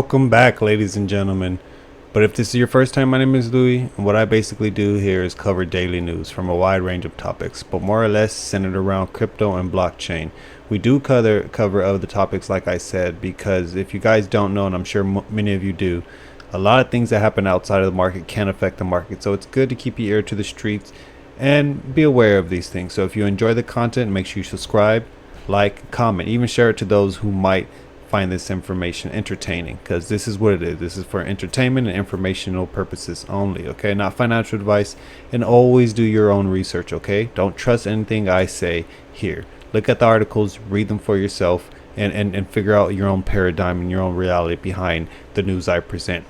Welcome back, ladies and gentlemen. But if this is your first time, my name is Louis, and what I basically do here is cover daily news from a wide range of topics, but more or less centered around crypto and blockchain. We do cover other topics, like I said, because if you guys don't know, and I'm sure many of you do, a lot of things that happen outside of the market can affect the market. So it's good to keep your ear to the streets and be aware of these things. So if you enjoy the content, make sure you subscribe, like, comment, even share it to those who might find this information entertaining, because this is what it is. This is for entertainment and informational purposes only, okay? Not financial advice. And always do your own research, okay? Don't trust anything I say here. Look at the articles, read them for yourself, and figure out your own paradigm and your own reality behind the news I present.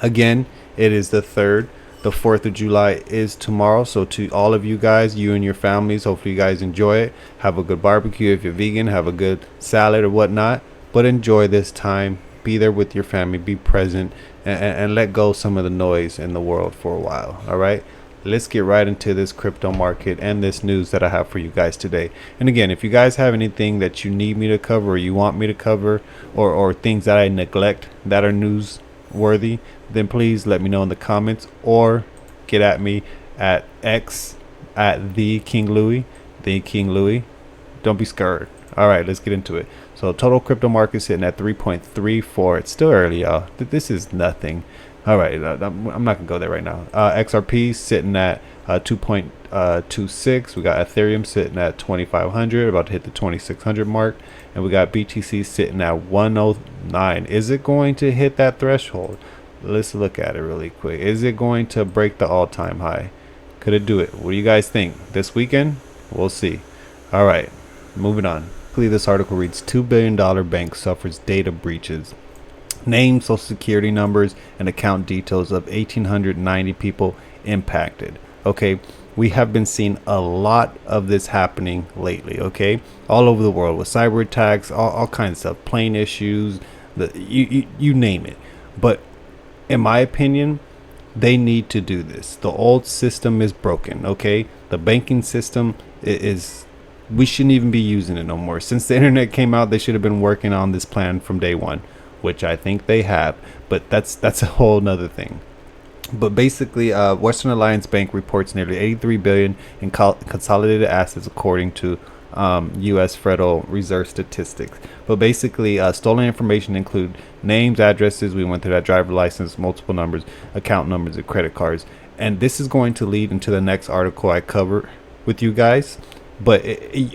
Again, it is the 3rd. The 4th of July is tomorrow. So to all of you guys, you and your families, hopefully you guys enjoy it. Have a good barbecue. If you're vegan, have a good salad or whatnot. But enjoy this time. Be there with your family. Be present and let go some of the noise in the world for a while. All right. Let's get right into this crypto market and this news that I have for you guys today. And again, if you guys have anything that you need me to cover or you want me to cover, or things that I neglect that are newsworthy, then please let me know in the comments or get at me at X at the King Louis. Don't be scared. All right, let's get into it. So total crypto market sitting at 3.34. It's still early, y'all. This is nothing. All right, I'm not gonna go there right now. XRP sitting at 2.26. We got Ethereum sitting at 2,500, about to hit the 2,600 mark, and we got BTC sitting at 109. Is it going to hit that threshold? Let's look at it really quick. Is it going to break the all-time high? Could it do it? What do you guys think? This weekend? We'll see. All right, moving on. This article reads, $2 billion bank suffers data breaches. Name, social security numbers, and account details of 1,890 people impacted. Okay, we have been seeing a lot of this happening lately, okay? All over the world with cyber attacks, all kinds of stuff, plane issues, you name it. But in my opinion, they need to do this. The old system is broken, okay? The banking system is we shouldn't even be using it no more. Since the internet came out, they should have been working on this plan from day one, which I think they have, but that's a whole nother thing. But basically, Western Alliance Bank reports nearly 83 billion in consolidated assets, according to U.S. Federal Reserve statistics. But basically, stolen information include names, addresses. We went through that, driver license, multiple numbers, account numbers, and credit cards. And this is going to lead into the next article I cover with you guys. But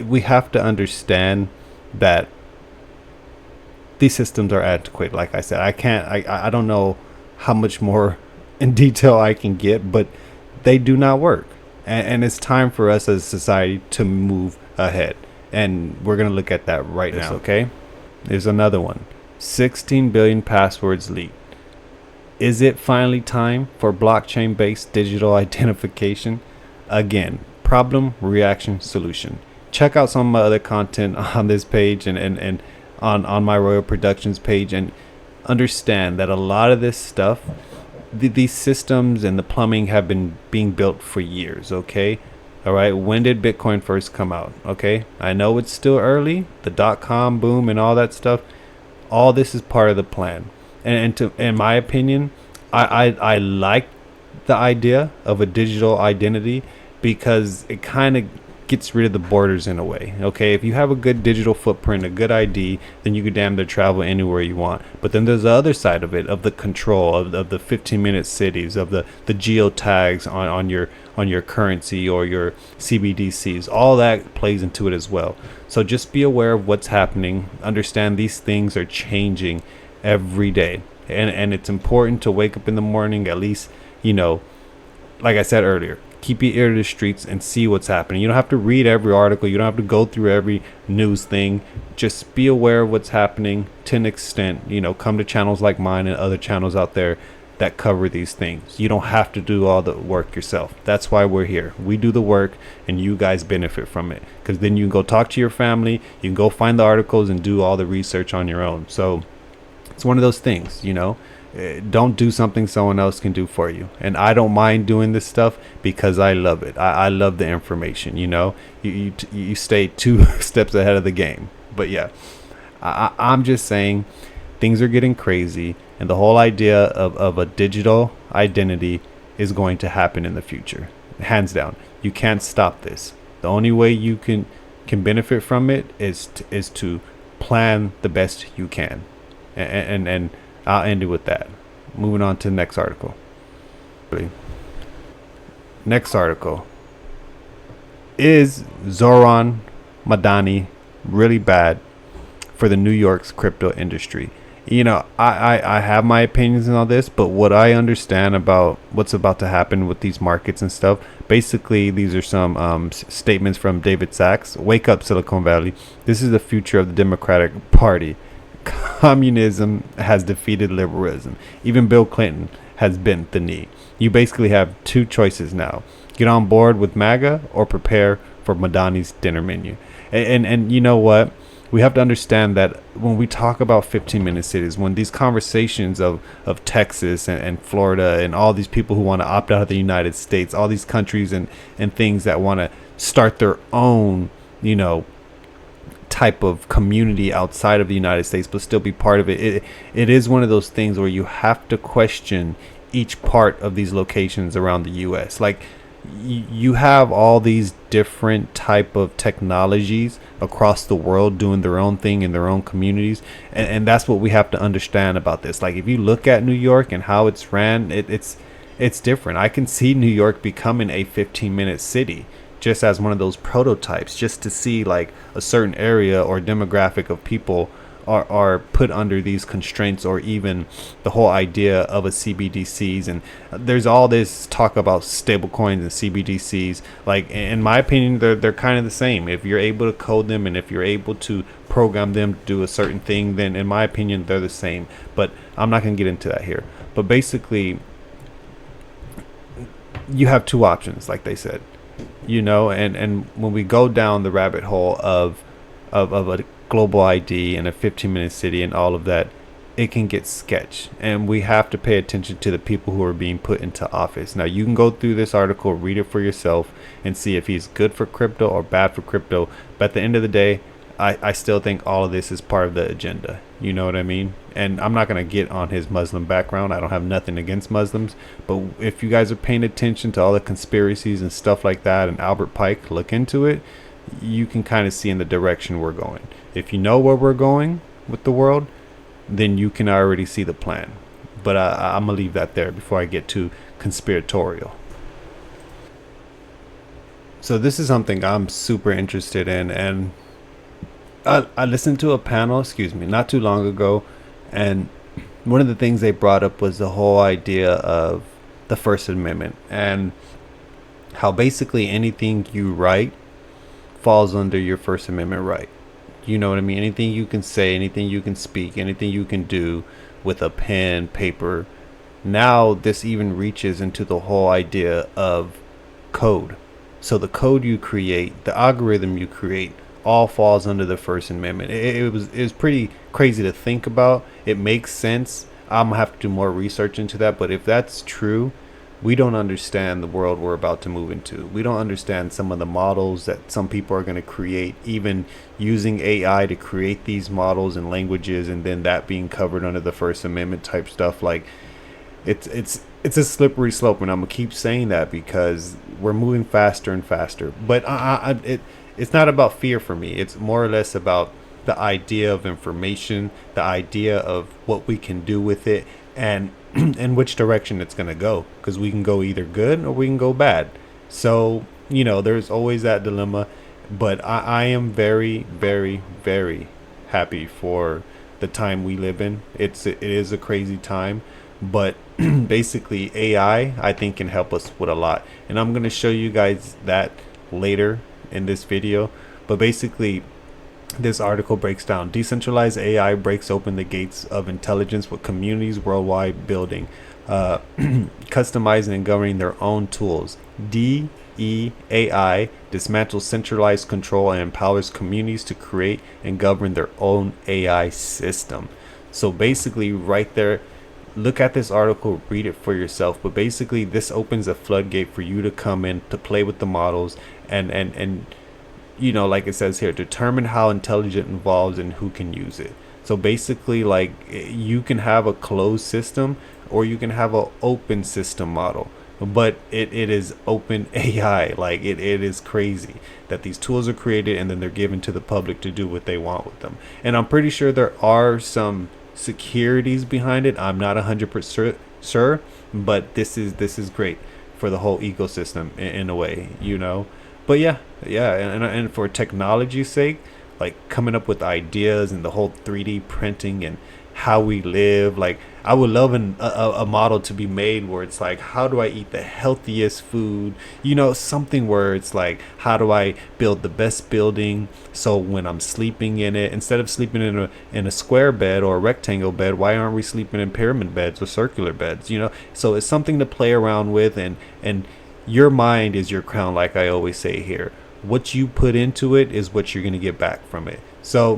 we have to understand that these systems are antiquated. Like I said, I don't know how much more in detail I can get, but they do not work. And it's time for us as a society to move ahead. And we're going to look at that right now, okay? There's another one. 16 billion passwords leaked. Is it finally time for blockchain-based digital identification? Again, problem, reaction, solution. Check out some of my other content on this page and on my Royal Productions page, and understand that a lot of this stuff, these systems and the plumbing have been being built for years, okay? All right, when did Bitcoin first come out? Okay, I know it's still early, the .com boom and all that stuff. All this is part of the plan. And in my opinion, I like the idea of a digital identity, because it kind of gets rid of the borders in a way. Okay, if you have a good digital footprint, a good ID, then you can damn near travel anywhere you want. But then there's the other side of it, of the control of the 15-minute cities, of the geotags on your currency or your CBDCs. All that plays into it as well. So just be aware of what's happening. Understand these things are changing every day, and it's important to wake up in the morning, at least, like I said earlier, keep your ear to the streets and see what's happening. You don't have to read every article. You don't have to go through every news thing. Just be aware of what's happening to an extent. Come to channels like mine and other channels out there that cover these things. You don't have to do all the work yourself. That's why we're here. We do the work and you guys benefit from it, because then you can go talk to your family. You can go find the articles and do all the research on your own. So it's one of those things, don't do something someone else can do for you. And I don't mind doing this stuff because I love it. I love the information. You stay 2 steps ahead of the game. But yeah, I'm just saying things are getting crazy, and the whole idea of a digital identity is going to happen in the future. Hands down. You can't stop this. The only way you can benefit from it is to plan the best you can. And I'll end it with that. Moving on to the next article. Next article. Is Zoran Madani really bad for the New York's crypto industry? You know, I have my opinions on all this, but what I understand about what's about to happen with these markets and stuff, basically these are some statements from David Sachs. Wake up, Silicon Valley. This is the future of the Democratic Party. Communism has defeated liberalism. Even Bill Clinton has bent the knee. You basically have two choices now. Get on board with MAGA or prepare for Madani's dinner menu. And you know what? We have to understand that when we talk about 15-minute cities, when these conversations of Texas and Florida and all these people who want to opt out of the United States, all these countries and things that want to start their own, you know, type of community outside of the United States but still be part of it. It is one of those things where you have to question each part of these locations around the US. Like you have all these different type of technologies across the world doing their own thing in their own communities, and that's what we have to understand about this. Like if you look at New York and how it's ran, it's different. I can see New York becoming a 15-minute city just as one of those prototypes, just to see like a certain area or demographic of people are put under these constraints, or even the whole idea of a CBDCs. And there's all this talk about stable coins and CBDCs. Like in my opinion, they're kind of the same. If you're able to code them and if you're able to program them to do a certain thing, then in my opinion they're the same. But I'm not going to get into that here. But basically you have two options, like they said, you know, and when we go down the rabbit hole of a global ID and a 15-minute city and all of that, it can get sketch, and we have to pay attention to the people who are being put into office. Now you can go through this article, read it for yourself, and see if he's good for crypto or bad for crypto. But at the end of the day, I still think all of this is part of the agenda. You know what I mean? And I'm not going to get on his Muslim background. I don't have nothing against Muslims. But if you guys are paying attention to all the conspiracies and stuff like that, and Albert Pike, look into it, you can kind of see in the direction we're going. If you know where we're going with the world, then you can already see the plan. But I'm going to leave that there before I get too conspiratorial. So this is something I'm super interested in, and I listened to a panel, not too long ago, and one of the things they brought up was the whole idea of the First Amendment, and how basically anything you write falls under your First Amendment right. You know what I mean? Anything you can say, anything you can speak, anything you can do with a pen, paper. Now this even reaches into the whole idea of code. So the code you create, the algorithm you create, all falls under the First Amendment. It was pretty crazy to think about. It makes sense. I'm gonna have to do more research into that. But if that's true, we don't understand the world we're about to move into. We don't understand some of the models that some people are going to create, even using AI to create these models and languages, and then that being covered under the First Amendment type stuff. Like it's a slippery slope, and I'm gonna keep saying that because we're moving faster and faster. But it's not about fear for me. It's more or less about the idea of information, the idea of what we can do with it, and in which direction it's going to go, because we can go either good or we can go bad. So, you know, there's always that dilemma. But I am very, very, very happy for the time we live in. It is a crazy time, but basically AI, I think, can help us with a lot. And I'm going to show you guys that later in this video. But basically, this article breaks down decentralized AI breaks open the gates of intelligence with communities worldwide building, customizing and governing their own tools. DEAI dismantles centralized control and empowers communities to create and govern their own AI system. So basically right there, look at this article, read it for yourself. But basically this opens a floodgate for you to come in to play with the models and you know, like it says here, determine how intelligent involves and who can use it. So basically, like, you can have a closed system or you can have an open system model, but it is open AI. Like, it is crazy that these tools are created and then they're given to the public to do what they want with them. And I'm pretty sure there are some securities behind it. I'm not 100% sure, but this is great for the whole ecosystem in a way, you know. But yeah, and for technology's sake, like coming up with ideas and the whole 3D printing and how we live, like I would love a model to be made where it's like, how do I eat the healthiest food, you know, something where it's like, how do I build the best building so when I'm sleeping in it, instead of sleeping in a square bed or a rectangle bed, why aren't we sleeping in pyramid beds or circular beds, you know? So it's something to play around with, and your mind is your crown, like I always say here. What you put into it is what you're going to get back from it. So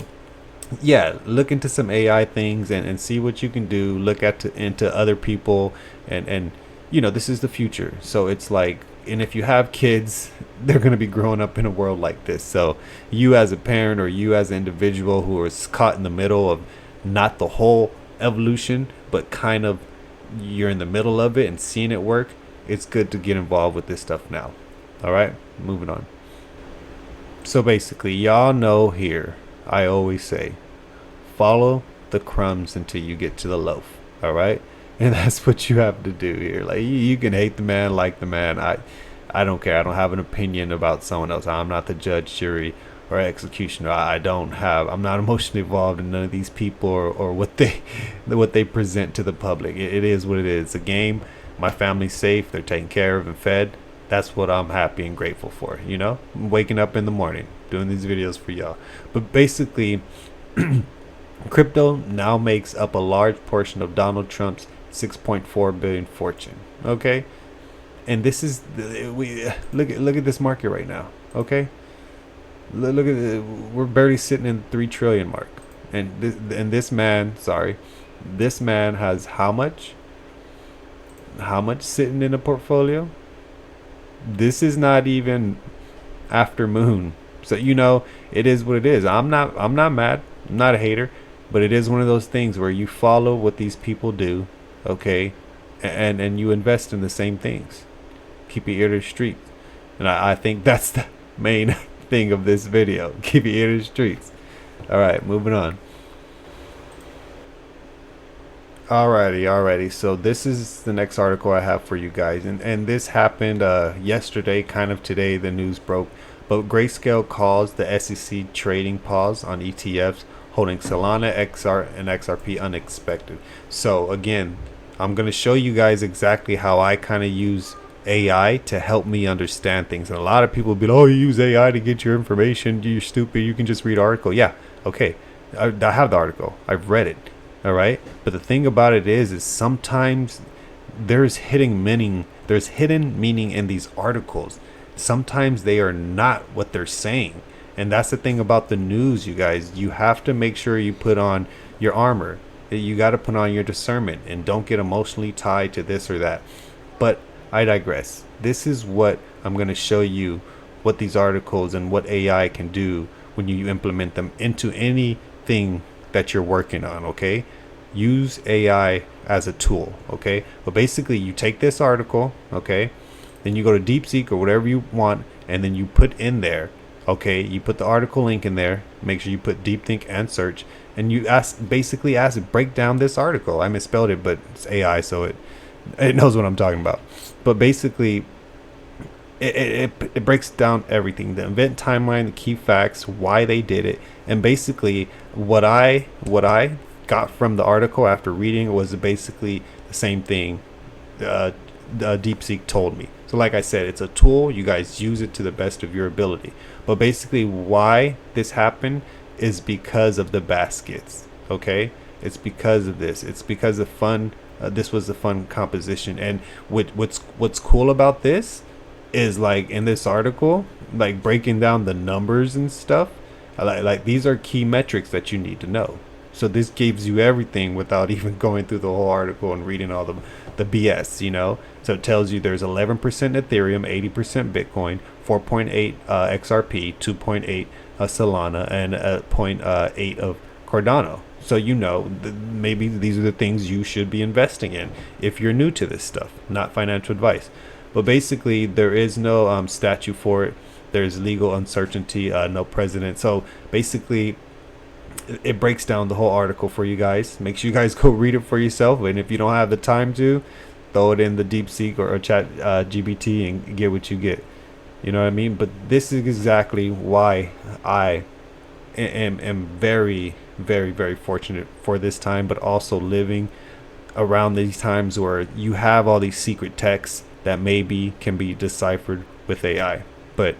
yeah, look into some AI things and see what you can do. Look into other people, and you know, this is the future. So it's like, and if you have kids, they're going to be growing up in a world like this. So you as a parent or you as an individual who is caught in the middle of not the whole evolution, but kind of you're in the middle of it and seeing it work, it's good to get involved with this stuff now. All right, moving on. So basically, y'all know here, I always say, follow the crumbs until you get to the loaf. All right, and that's what you have to do here. Like, you can hate the man, like the man. I don't care. I don't have an opinion about someone else. I'm not the judge, jury, or executioner. I'm not emotionally involved in none of these people or what they present to the public. It is what it is. It's a game. My family's safe. They're taken care of and fed. That's what I'm happy and grateful for. You know, I'm waking up in the morning doing these videos for y'all. But basically, crypto now makes up a large portion of Donald Trump's 6.4 billion fortune. Okay, and this is we look at this market right now. Okay, look at it. We're barely sitting in the 3 trillion mark, and this man, this man has how much sitting in a portfolio? This is not even after moon. So, you know, it is what it is. I'm not mad. I'm not a hater, but it is one of those things where you follow what these people do, okay, and you invest in the same things. Keep your ear to the streets. And I think that's the main thing of this video. Keep your ear to the streets. All right, moving on. Alrighty. So this is the next article I have for you guys, and this happened yesterday, kind of today. The news broke, but Grayscale calls the SEC trading pause on ETFs holding Solana, XR, and XRP unexpected. So again, I'm gonna show you guys exactly how I kind of use AI to help me understand things. And a lot of people be like, "Oh, you use AI to get your information? You're stupid. You can just read article." Yeah, okay. I have the article. I've read it. All right, but the thing about it is sometimes there's hidden meaning in these articles. Sometimes they are not what they're saying, and that's the thing about the news, you guys. You have to make sure you put on your armor. You got to put on your discernment and don't get emotionally tied to this or that. But I digress. This is what I'm going to show you, what these articles and what AI can do when you implement them into anything that you're working on. Okay, use AI as a tool. Okay, but basically you take this article, okay, then you go to DeepSeek or whatever you want, and then you put in there, okay, you put the article link in there. Make sure you put deep think and search, and you basically ask it, break down this article. I misspelled it, but it's AI, so it knows what I'm talking about. But basically it breaks down everything, the event timeline, the key facts, why they did it, and basically what I got from the article after reading it was basically the same thing DeepSeek told me. So like I said, it's a tool. You guys use it to the best of your ability. But basically why this happened is because of the baskets. Okay, it's because of this. It's because of fun. This was a fun composition, and what's cool about this is, like, in this article, like breaking down the numbers and stuff, like these are key metrics that you need to know. So this gives you everything without even going through the whole article and reading all the BS, you know. So it tells you there's 11% Ethereum, 80% Bitcoin, 4.8 XRP, 2.8 Solana, and 0.8 of Cardano. So maybe these are the things you should be investing in if you're new to this stuff. Not financial advice, but basically there is no statute for it. There's legal uncertainty, no precedent. So basically it breaks down the whole article for you guys. Make sure you guys go read it for yourself, and if you don't have the time to, throw it in the DeepSeek or chat GBT and get what you get. You know what I mean? But this is exactly why I am very, very, very fortunate for this time, but also living around these times where you have all these secret texts that maybe can be deciphered with AI. But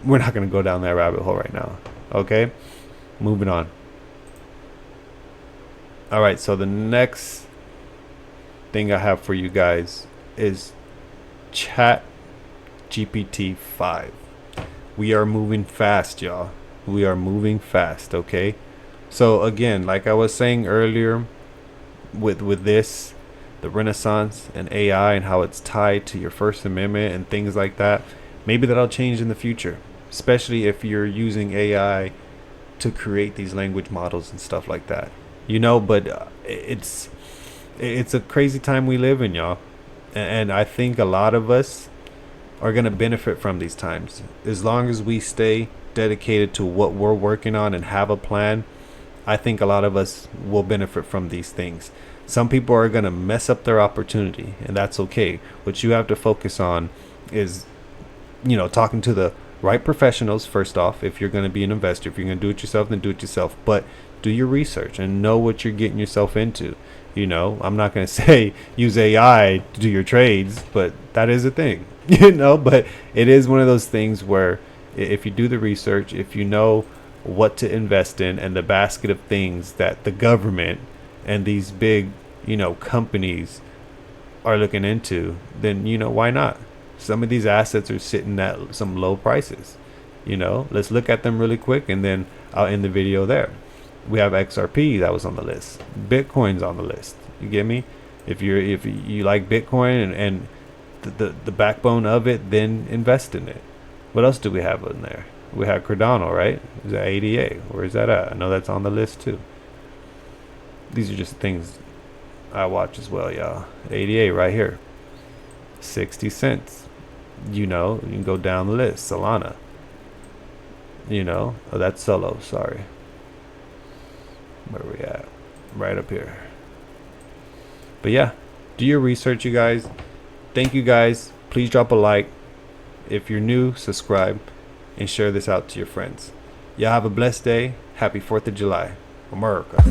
we're not going to go down that rabbit hole right now. Okay, moving on. All right, so the next thing I have for you guys is Chat GPT 5. We are moving fast, y'all. We are moving fast. Okay, so again, like I was saying earlier, with this, the Renaissance and AI and how it's tied to your First Amendment and things like that, maybe that'll change in the future, especially if you're using AI to create these language models and stuff like that. But it's a crazy time we live in, y'all, and I think a lot of us are going to benefit from these times as long as we stay dedicated to what we're working on and have a plan. I think a lot of us will benefit from these things. Some people are going to mess up their opportunity, and that's okay. What you have to focus on is, talking to the right professionals first off. If you're going to be an investor, if you're going to do it yourself, then do it yourself. But do your research and know what you're getting yourself into. I'm not going to say use AI to do your trades, but that is a thing, but it is one of those things where if you do the research, if you know what to invest in and the basket of things that the government and these big, companies are looking into, then, why not? Some of these assets are sitting at some low prices. Let's look at them really quick, and then I'll end the video there. We have XRP that was on the list. Bitcoin's on the list. You get me? If you like Bitcoin and the backbone of it, then invest in it. What else do we have in there? We have Cardano, right? Is that ADA? Where is that at? I know that's on the list too. These are just things I watch as well, y'all. ADA right here, 60 cents. You can go down the list. Solana. Oh, that's Solo. Sorry. Where are we at? Right up here. But yeah, do your research, you guys. Thank you guys. Please drop a like. If you're new, subscribe and share this out to your friends. Y'all have a blessed day. Happy 4th of July. America.